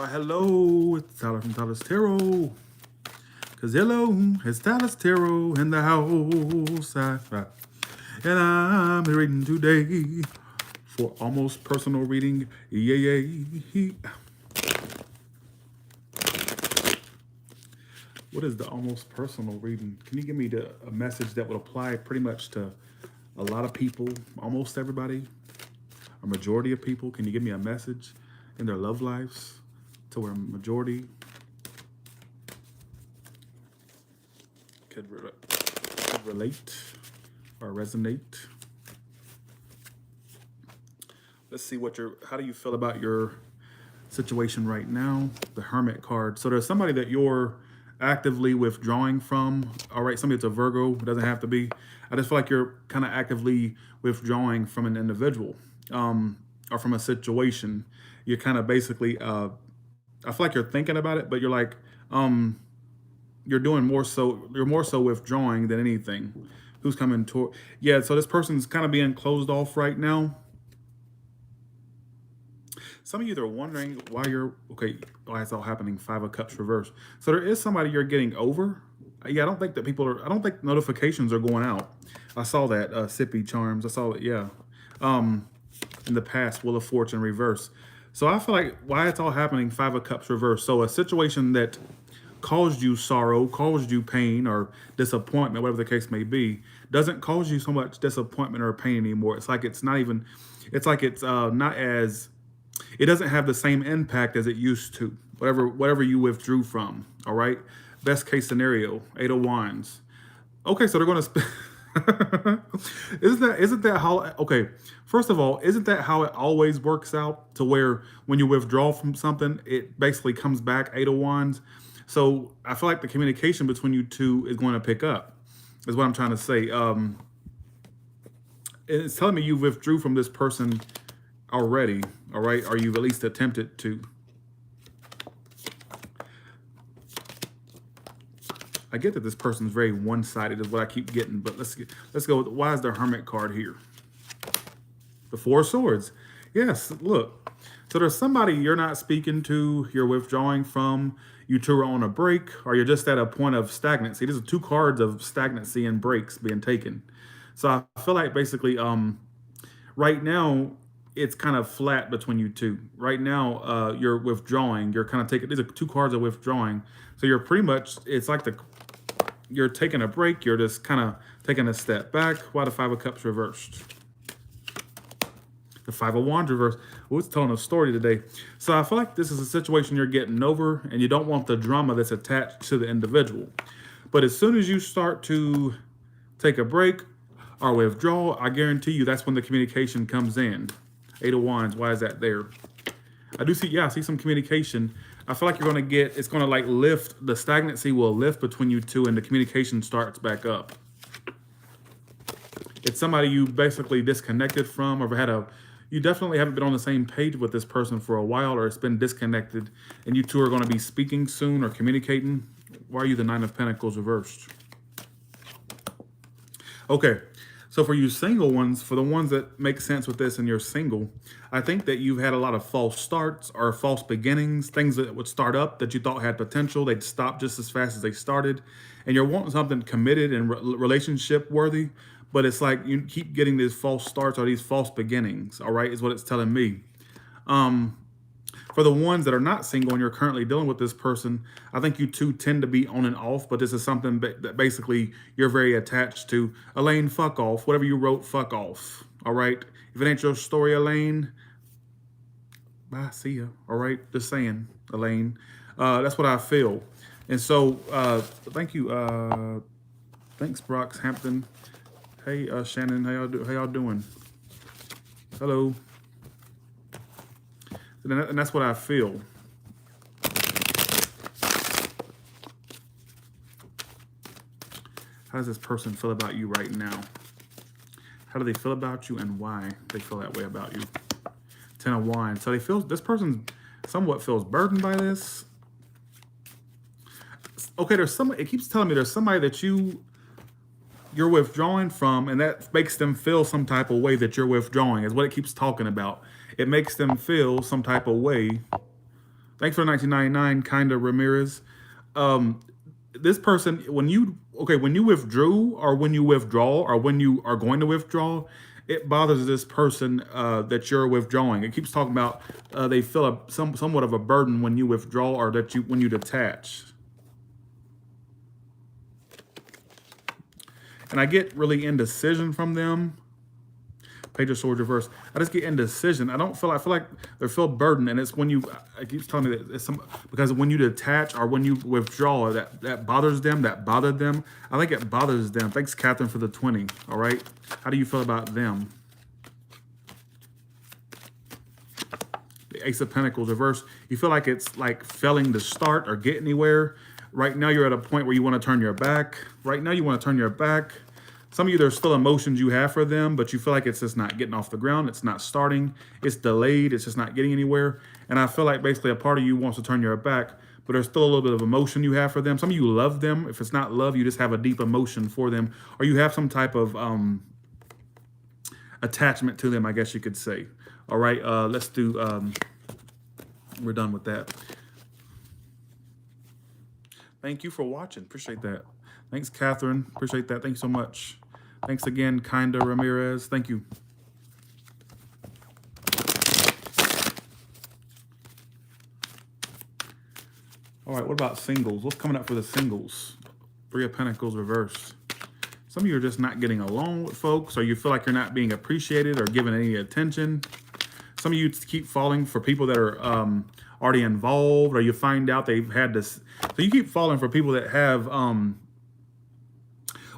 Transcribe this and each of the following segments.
Why, hello, it's Tyler from Tyler's Tarot. Cause hello, it's Tyler's Tarot in the house. And I'm reading today for almost personal reading. Yeah. What is the almost personal reading? Can you give me a message that would apply pretty much to a lot of people, almost everybody, a majority of people? Can you give me a message in their love lives to where majority could relate or resonate? Let's see how do you feel about your situation right now? The Hermit card. So there's somebody that you're actively withdrawing from. All right, somebody that's a Virgo, it doesn't have to be. I just feel like you're kind of actively withdrawing from an individual or from a situation. You're kind of basically, I feel like you're thinking about it, but you're like, you're more so withdrawing than anything. Who's coming toward? Yeah, so this person's kind of being closed off right now. Some of you are wondering why why it's all happening. 5 of Cups reverse. So there is somebody you're getting over. Yeah, I don't think notifications are going out. I saw that, Sippy Charms. I saw it, yeah. In the past, Wheel of Fortune reverse. So I feel like why it's all happening, 5 of Cups reverse. So a situation that caused you sorrow, caused you pain or disappointment, whatever the case may be, doesn't cause you so much disappointment or pain anymore. It's like it's not as, it doesn't have the same impact as it used to. Whatever you withdrew from. All right. Best case scenario, 8 of Wands. Okay, so they're going to isn't that how? Okay, first of all, isn't that how it always works out? To where when you withdraw from something, it basically comes back, 8 of Wands. So I feel like the communication between you two is going to pick up. Is what I'm trying to say. It's telling me you withdrew from this person already, all right? Or you've at least attempted to. I get that this person's very one-sided is what I keep getting, but let's go with, why is the Hermit card here? The 4 of Swords. Yes, look. So there's somebody you're not speaking to, you're withdrawing from, you two are on a break, or you're just at a point of stagnancy. These are 2 cards of stagnancy and breaks being taken. So I feel like basically right now, it's kind of flat between you two. Right now, you're withdrawing. You're kind of taking, these are 2 cards of withdrawing. So you're pretty much, it's like you're taking a break. You're just kind of taking a step back. Why the 5 of Cups reversed? The 5 of Wands reversed. Oh, it's telling a story today. So I feel like this is a situation you're getting over and you don't want the drama that's attached to the individual. But as soon as you start to take a break or withdraw, I guarantee you that's when the communication comes in. 8 of Wands, why is that there? I see some communication. I feel like it's going to like lift, the stagnancy will lift between you two and the communication starts back up. It's somebody you basically disconnected from or you definitely haven't been on the same page with this person for a while, or it's been disconnected and you two are going to be speaking soon or communicating. Why are you the 9 of Pentacles reversed? Okay. So for you single ones, for the ones that make sense with this and you're single, I think that you've had a lot of false starts or false beginnings, things that would start up that you thought had potential. They'd stop just as fast as they started. And you're wanting something committed and relationship worthy, but it's like you keep getting these false starts or these false beginnings, all right, is what it's telling me. For the ones that are not single and you're currently dealing with this person, I think you two tend to be on and off, but this is something that basically you're very attached to. Elaine, fuck off. Whatever you wrote, fuck off. All right? If it ain't your story, Elaine, bye, see ya. All right? Just saying, Elaine. That's what I feel. And so, thank you. Thanks, Broxhampton. Hey, Shannon, how y'all doing? Hello. And that's what I feel. How does this person feel about you right now? How do they feel about you and why they feel that way about you? 10 of Wands. So this person somewhat feels burdened by this. Okay, it keeps telling me there's somebody that you're withdrawing from, and that makes them feel some type of way that you're withdrawing, is what it keeps talking about. It makes them feel some type of way Thanks for 1999, Kinda Ramirez. Um, this person, when you withdrew or when you withdraw or when you are going to withdraw, it bothers this person that you're withdrawing. It keeps talking about they feel somewhat of a burden when you withdraw or that you when you detach. And I get really indecision from them. Page of Swords reverse. I just get indecision. I feel like they feel burden, and it's when you. It keeps telling me that because when you detach or when you withdraw, that bothers them. That bothered them. I think it bothers them. Thanks, Catherine, for the 20. All right. How do you feel about them? The Ace of Pentacles reverse. You feel like it's like failing to start or get anywhere. Right now, you're at a point where you want to turn your back. Right now, you want to turn your back. Some of you, there's still emotions you have for them, but you feel like it's just not getting off the ground. It's not starting. It's delayed. It's just not getting anywhere. And I feel like basically a part of you wants to turn your back, but there's still a little bit of emotion you have for them. Some of you love them. If it's not love, you just have a deep emotion for them, or you have some type of attachment to them, I guess you could say. All right, let's do, we're done with that. Thank you for watching. Appreciate that. Thanks, Catherine. Appreciate that. Thanks so much. Thanks again, Kinda Ramirez. Thank you. All right, what about singles? What's coming up for the singles? Three of Pentacles reversed. Some of you are just not getting along with folks, or you feel like you're not being appreciated or given any attention. Some of you keep falling for people that are already involved, or you find out they've had this. So you keep falling for people that have.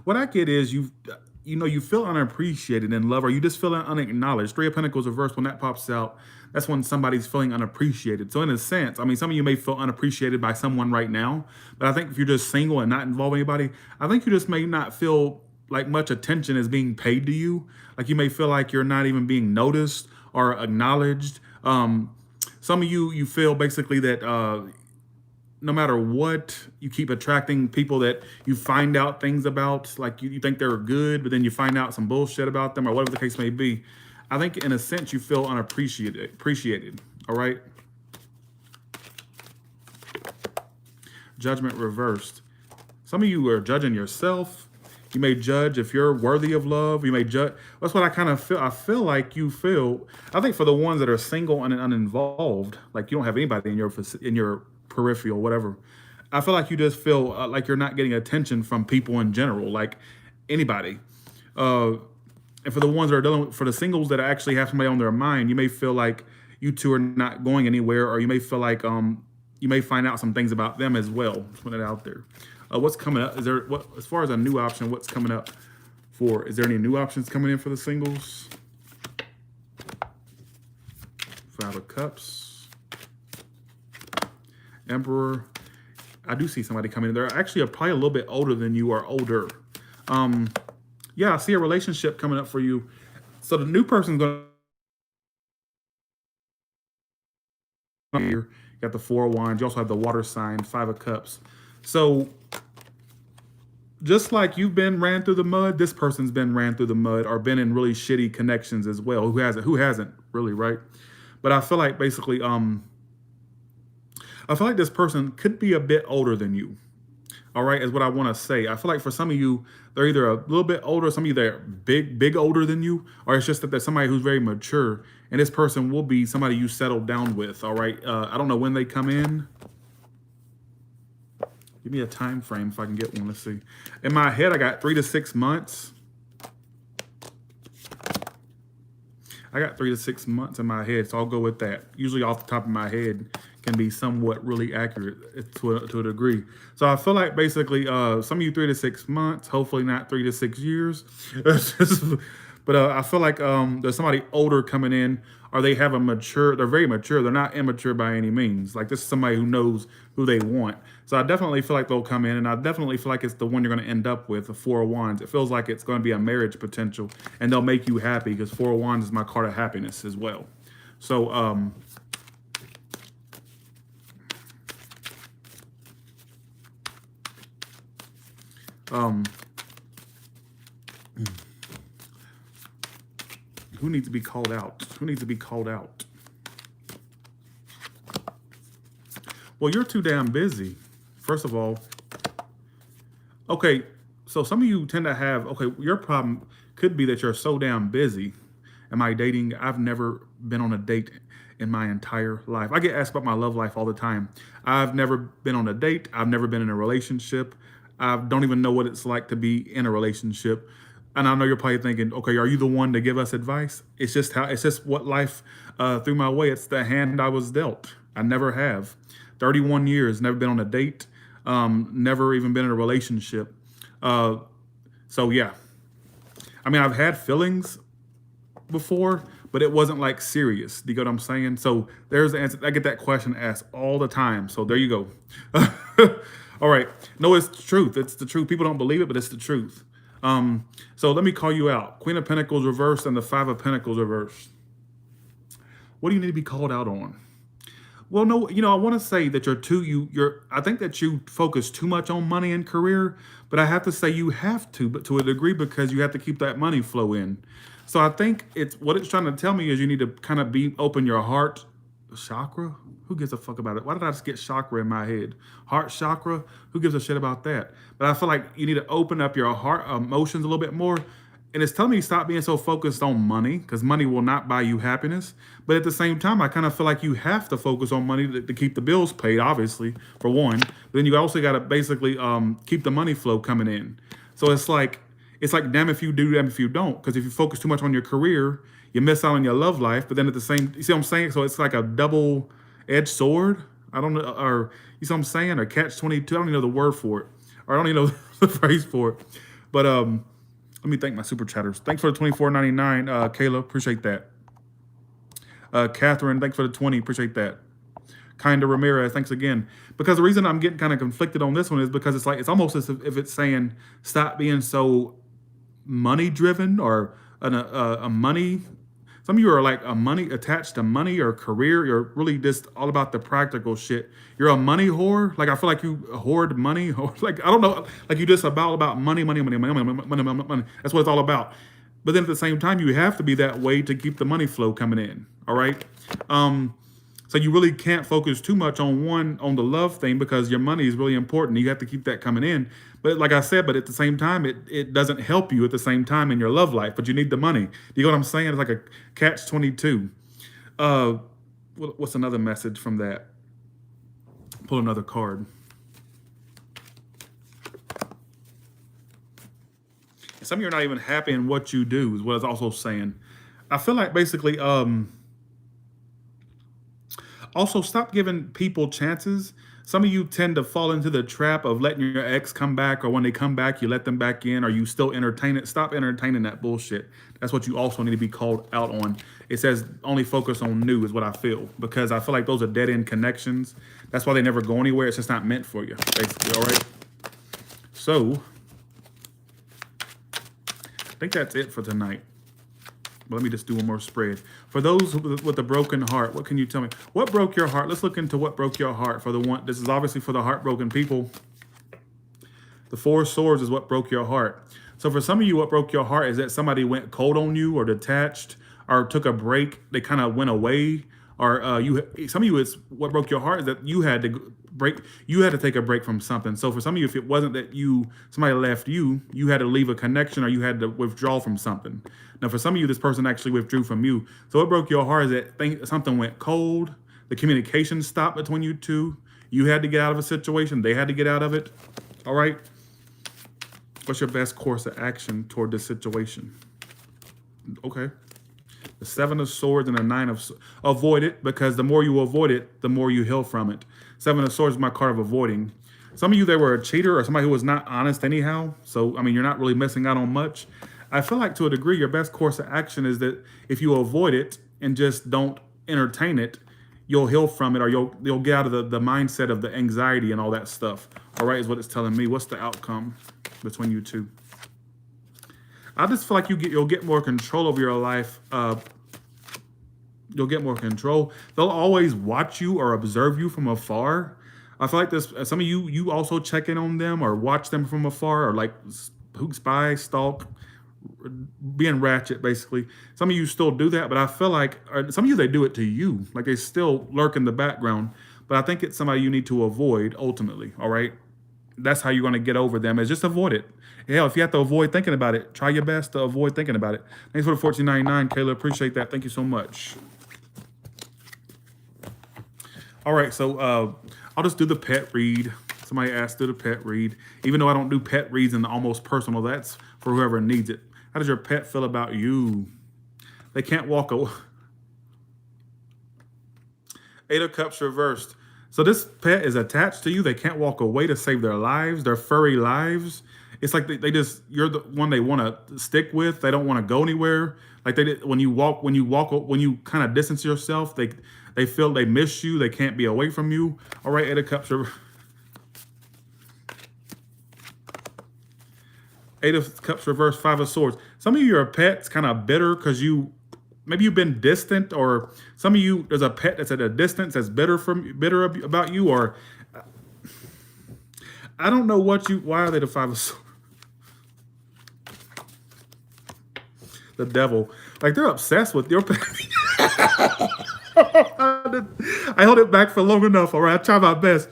What I get is you feel unappreciated in love, or you just feel unacknowledged. Three of Pentacles reversed, when that pops out, that's when somebody's feeling unappreciated. So in a sense, I mean, some of you may feel unappreciated by someone right now, but I think if you're just single and not involving anybody, I think you just may not feel like much attention is being paid to you. Like you may feel like you're not even being noticed or acknowledged. Some of you feel basically that no matter what, you keep attracting people that you find out things about, like you think they're good, but then you find out some bullshit about them or whatever the case may be. I think in a sense you feel appreciated. All right. Judgment reversed. Some of you are judging yourself. You may judge if you're worthy of love. You may judge. That's what I kind of feel. I feel like you feel. I think for the ones that are single and uninvolved, like you don't have anybody in your peripheral, whatever. I feel like you just feel like you're not getting attention from people in general, like anybody. And for the ones that are dealing with, for the singles that actually have somebody on their mind, you may feel like you two are not going anywhere, or you may feel like you may find out some things about them as well. Just put it out there. What's coming up? Is there as far as a new option? What's coming up for? Is there any new options coming in for the singles? Five of Cups. Emperor. I do see somebody coming in. They're actually probably a little bit older than you or older. Yeah, I see a relationship coming up for you. So the new person's going to here. You got the Four of Wands. You also have the water sign, Five of Cups. So just like you've been ran through the mud, this person's been ran through the mud or been in really shitty connections as well. Who hasn't really, right? But I feel like basically, I feel like this person could be a bit older than you. All right, is what I want to say. I feel like for some of you, they're either a little bit older, some of you they're big older than you, or it's just that there's somebody who's very mature, and this person will be somebody you settled down with. All right, I don't know when they come in. Give me a time frame if I can get one. Let's see. In my head, I got 3 to 6 months. I got 3 to 6 months in my head, so I'll go with that. Usually off the top of my head can be somewhat really accurate to a degree. So I feel like basically some of you 3 to 6 months, hopefully not 3 to 6 years. But I feel like there's somebody older coming in, or they have they're very mature. They're not immature by any means. Like this is somebody who knows who they want. So I definitely feel like they'll come in, and I definitely feel like it's the one you're going to end up with, the Four of Wands. It feels like it's going to be a marriage potential, and they'll make you happy because Four of Wands is my card of happiness as well. So, who needs to be called out? Who needs to be called out? Well, you're too damn busy. First of all, okay, so some of you tend to have, okay, your problem could be that you're so damn busy. Am I dating? I've never been on a date in my entire life. I get asked about my love life all the time. I've never been on a date. I've never been in a relationship. I don't even know what it's like to be in a relationship. And I know you're probably thinking, okay, are you the one to give us advice? It's just what life threw my way. It's the hand I was dealt. I never have. 31 years, never been on a date, never even been in a relationship. Uh, so yeah, I mean, I've had feelings before, but it wasn't like serious. Do you get what I'm saying? So there's the answer. I get that question asked all the time. So there you go. All right. No, it's the truth. It's the truth. People don't believe it, but it's the truth. So let me call you out. Queen of Pentacles reversed and the Five of Pentacles reversed. What do you need to be called out on? Well, no, I want to say that I think that you focus too much on money and career, but I have to say you have to, but to a degree, because you have to keep that money flow in. So I think it's trying to tell me is you need to kind of open your heart chakra. Who gives a fuck about it? Why did I just get chakra in my head? Heart chakra? Who gives a shit about that? But I feel like you need to open up your heart emotions a little bit more. And it's telling me stop being so focused on money, because money will not buy you happiness. But at the same time, I kind of feel like you have to focus on money to keep the bills paid, obviously, for one. But then you also got to basically keep the money flow coming in. So it's like damn if you do, damn if you don't. Because if you focus too much on your career, you miss out on your love life. But then at the same, you see what I'm saying? So it's like a double-edged sword. I don't know, or you see what I'm saying? Or catch-22. I don't even know the word for it. Or I don't even know the phrase for it. But let me thank my super chatters. Thanks for the $24.99, Kayla. Appreciate that. Catherine, thanks for the 20. Appreciate that. Kinda Ramirez, thanks again. Because the reason I'm getting kind of conflicted on this one is because it's almost as if it's saying stop being so money driven or a money. Some of you are like a money attached to money or career. You're really just all about the practical shit. You're a money whore. Like I feel like you hoard money. Or like I don't know. Like you just about money, money, money, money, money, money, money, money. That's what it's all about. But then at the same time, you have to be that way to keep the money flow coming in. All right. So you really can't focus too much on the love thing, because your money is really important. You have to keep that coming in. But like I said, but at the same time, it doesn't help you at the same time in your love life, but you need the money. Do you know what I'm saying? It's like a catch-22. What's another message from that? Pull another card. Some of you are not even happy in what you do, is what it's also saying. I feel like basically, also stop giving people chances. Some of you tend to fall into the trap of letting your ex come back, or when they come back, you let them back in, or you still entertain it. Stop entertaining that bullshit. That's what you also need to be called out on. It says only focus on new is what I feel, because I feel like those are dead-end connections. That's why they never go anywhere. It's just not meant for you, basically, all right? So, I think that's it for tonight. But let me just do one more spread. For those with a broken heart, what can you tell me? What broke your heart? Let's look into what broke your heart for the one. This is obviously for the heartbroken people. The Four of Swords is what broke your heart. So for some of you, what broke your heart is that somebody went cold on you, or detached, or took a break. They kind of went away. Or some of you, it's what broke your heart is that you had to break. You had to take a break from something. So for some of you, if it wasn't that somebody left you, you had to leave a connection, or you had to withdraw from something. Now, for some of you, this person actually withdrew from you. So what broke your heart is that something went cold. The communication stopped between you two. You had to get out of a situation. They had to get out of it. All right. What's your best course of action toward this situation? Okay. The Seven of Swords and the Nine of Swords. Avoid it, because the more you avoid it, the more you heal from it. Seven of Swords is my card of avoiding. Some of you, they were a cheater or somebody who was not honest anyhow. So, I mean, you're not really missing out on much. I feel like to a degree, your best course of action is that if you avoid it and just don't entertain it, you'll heal from it, or you'll get out of the mindset of the anxiety and all that stuff. All right, is what it's telling me. What's the outcome between you two? I just feel like you'll get more control over your life. You'll get more control. They'll always watch you or observe you from afar. I feel like some of you also check in on them or watch them from afar, or like spy, stalk, being ratchet, basically. Some of you still do that, but I feel like some of you, they do it to you. Like they still lurk in the background. but I think it's somebody you need to avoid ultimately. All right, that's how you're going to get over them, is just avoid it. Hell, if you have to avoid thinking about it, try your best to avoid thinking about it. Thanks for the 14.99, Kayla. Appreciate that. Thank you so much. All right, so I'll just do the pet read. Somebody asked to do the pet read. Even though I don't do pet reads in the almost personal, that's for whoever needs it. How does your pet feel about you? They can't walk away. Eight of Cups reversed. So this pet is attached to you. They can't walk away to save their lives, their furry lives. It's like they just, you're the one they want to stick with. They don't want to go anywhere. Like when you kind of distance yourself, they feel they miss you. They can't be away from you. All right, Eight of Cups. Eight of Cups reversed, Five of Swords. Some of your pets kind of bitter because maybe you've been distant, or some of you, there's a pet that's at a distance that's bitter about you, or I don't know why are they the Five of Swords? The Devil. Like they're obsessed with your pet. I held it back for long enough. All right, I try my best.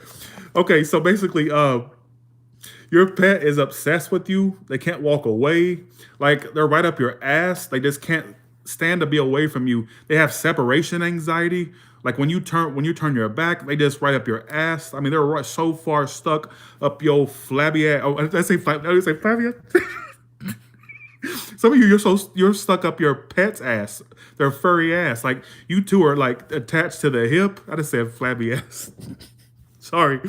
Okay, so basically, your pet is obsessed with you. They can't walk away. Like they're right up your ass. They just can't stand to be away from you. They have separation anxiety. Like when you turn your back, they just right up your ass. I mean, they're right so far stuck up your flabby ass. Oh, did I say flabby? Did I say flabby ass? Some of you, you're stuck up your pet's ass, their furry ass. Like you two are like attached to the hip. I just said flabby ass. Sorry,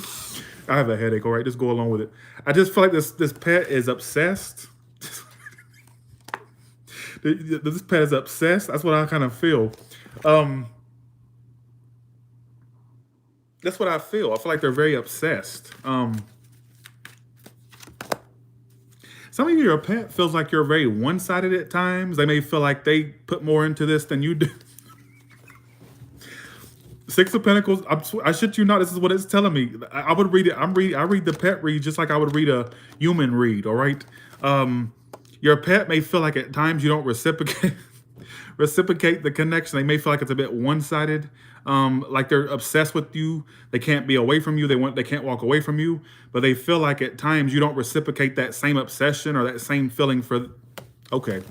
I have a headache. All right, just go along with it. I just feel like this pet is obsessed. This pet is obsessed. That's what I kind of feel. That's what I feel. I feel like they're very obsessed. Some of your pet feels like you're very one-sided at times. They may feel like they put more into this than you do. Six of Pentacles. I shit you not. This is what it's telling me. I would read it. I read the pet read just like I would read a human read. All right. Your pet may feel like at times you don't reciprocate the connection. They may feel like it's a bit one-sided. Like they're obsessed with you. They can't be away from you. They can't walk away from you. But they feel like at times you don't reciprocate that same obsession or that same feeling for. Okay,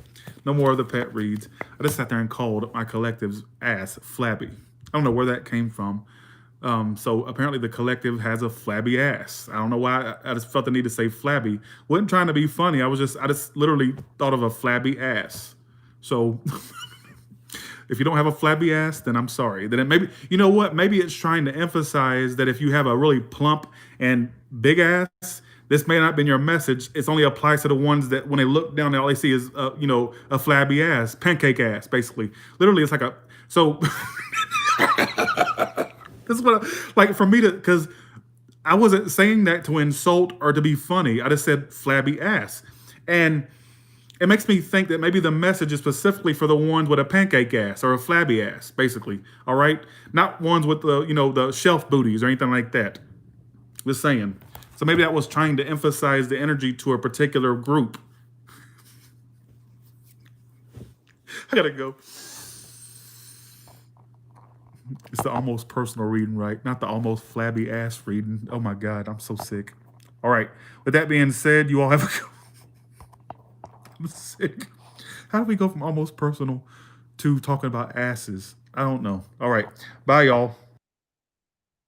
no more of the pet reads. I just sat there and called my collective's ass flabby. I don't know where that came from. So apparently the collective has a flabby ass. I don't know why. I just felt the need to say flabby. Wasn't trying to be funny. I just literally thought of a flabby ass. So if you don't have a flabby ass, then I'm sorry. Then maybe, you know what? Maybe it's trying to emphasize that if you have a really plump and big ass, this may not have been your message. It's only applies to the ones that when they look down, all they see is, a flabby ass, pancake ass, basically. Literally, it's like so this is what, like for me because I wasn't saying that to insult or to be funny. I just said flabby ass. And it makes me think that maybe the message is specifically for the ones with a pancake ass or a flabby ass, basically. All right, not ones with the shelf booties or anything like that. Just saying. So maybe that was trying to emphasize the energy to a particular group. I gotta go. It's the almost personal reading, right? Not the almost flabby ass reading. Oh my God, I'm so sick. All right. With that being said, you all have a. I'm sick. How do we go from almost personal to talking about asses? I don't know. All right. Bye, y'all.